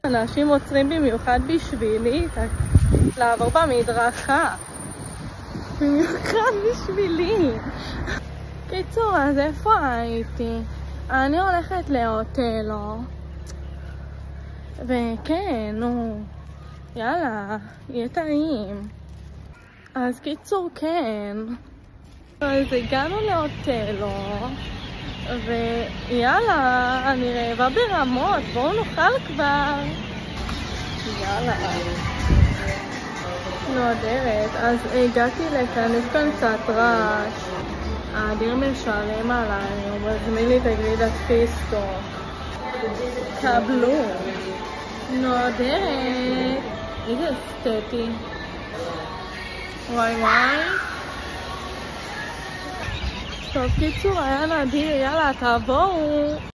אנשים עוצרים במיוחד בשבילי לעבור במדרכה. במיוחד בשבילי. קיצור, אז איפה הייתי? אני הולכת לאוטלו. וכן, נו, יאללה, יהיה טעים. אז קיצור, כן. אז הגענו לאוטלו. ויאללה, אני רעבה ברמות, בואו נאכל כבר. יאללה. נועדרת, אז הגעתי לכאן, יש כאן קצת רעש. האדיר משלם עליי, הוא מזמין לי את הגלידת פיסטוק. קבלו. נועדרת. איזה אסתטי. וואי וואי. טוב, קיצור, היה נדיר, יאללה, תבואו.